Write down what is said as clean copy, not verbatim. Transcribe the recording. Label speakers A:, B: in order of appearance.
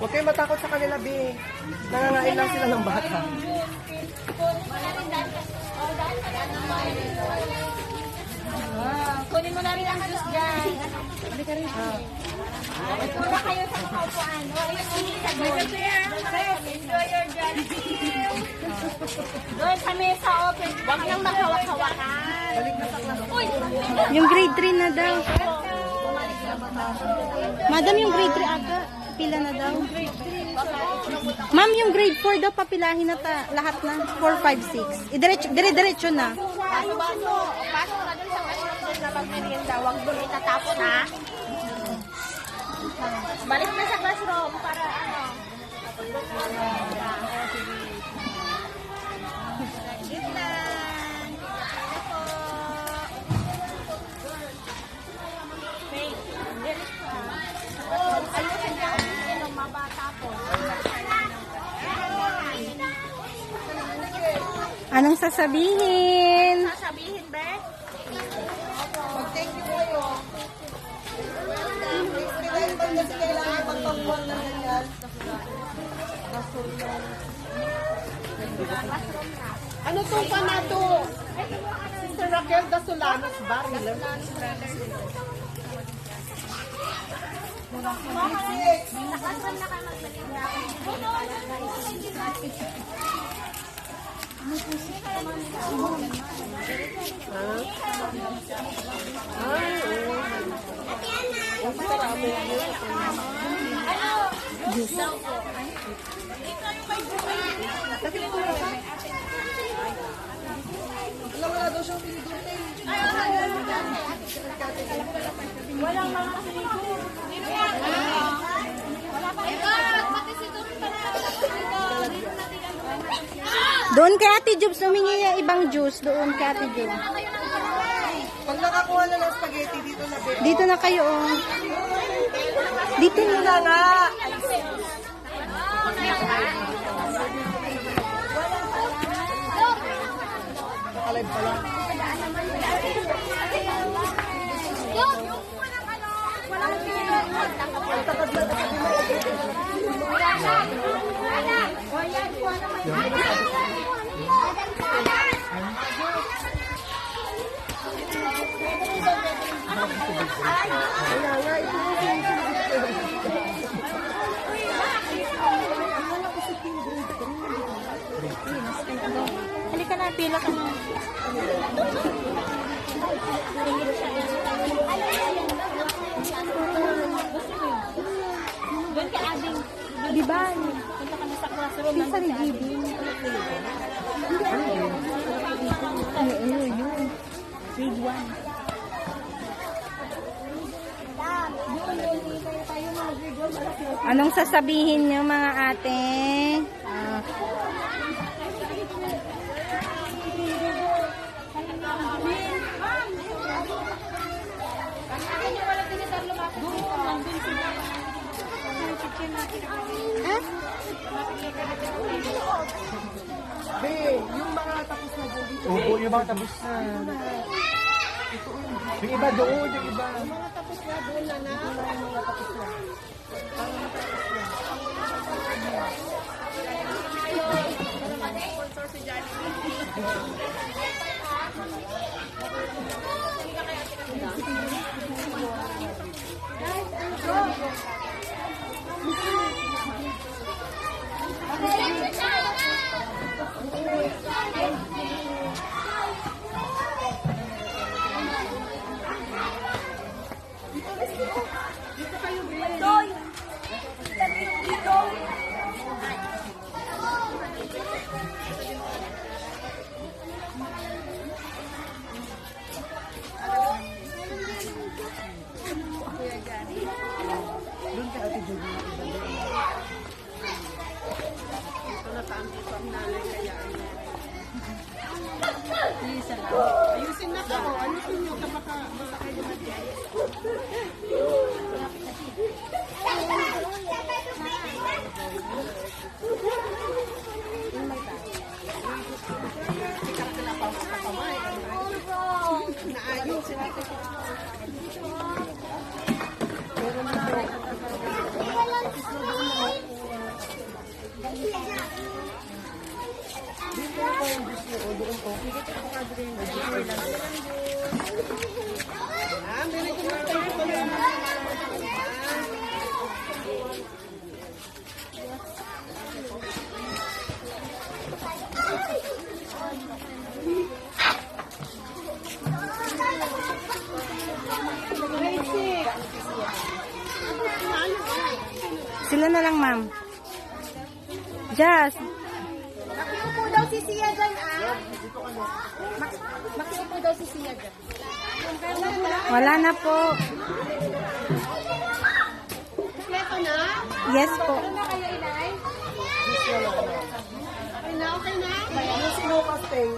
A: Huwag kayong matakot sa kanila, Bi. Nangangain lang sila ng bata.
B: Kunin mo na rin ang juice dyan. Hindi ka rin. Wala kayo sa makaupuan. Enjoy your jolly meal. Doon sa mesa open. Huwag nang makawak-hawakan. Uy!
C: Yung grade 3 na daw. Madam, yung grade 3 aga. Pila na daw. Ma'am, yung grade 4 daw papilahin na lahat na. 4, 5, 6. Dire-diretso na.
B: Baso-baso. Pasok ka dun sa classroom dun na mag-merienda. Huwag doon itatapon, ha? Balik na sa classroom para ano. Saglit lang. Ako. Wait. Diretso, ha? Ayusin ka. Yung mabata po.
C: Anong sasabihin?
B: Sasabihin, Beth?
A: Mag-thank you kayo. Kailangan ba kasi kailangan magpagpuan na yan? Ano tong panato? Sister Raquel Dasolanos Bar.
B: Sa classroom na kayo magmerienda.
A: Wala daw siyang pinigurte.
B: Walang mga sinigo.
C: Doon kay Ate Jubes, humingi niya ibang juice. Doon kay Ate Jubes.
A: Pag nakakuha na ng spaghetti, dito na, Bi.
C: Dito na kayo, oh. Dito na
A: nga. Nakalive pala.
C: Halika na, pila ka na.
B: Doon ka ading.
C: Di ba?
B: Punta kami sa classroom.
C: Pisa ni Gibby. Ano yun? Grade 1. Anong sasabihin niyo mga ate?
A: Be, yung mga tapos na doon dito.
D: Opo, yung mga tapos na. Yung iba doon, yung iba.
A: Mga tapos na doon na na. Mga tapos na. Ayusin na ka. Ayusin nyo ka baka kayo naayos sila.
C: Pila na lang, ma'am. Jazz.
B: Makiupo daw si Sia dyan, ah. Makiupo daw si Sia dyan.
C: Wala na po.
B: Kompleto na?
C: Yes po.
B: Ano na kayo, Inay? Okay na, okay na?
A: Yung sinukas, Teng.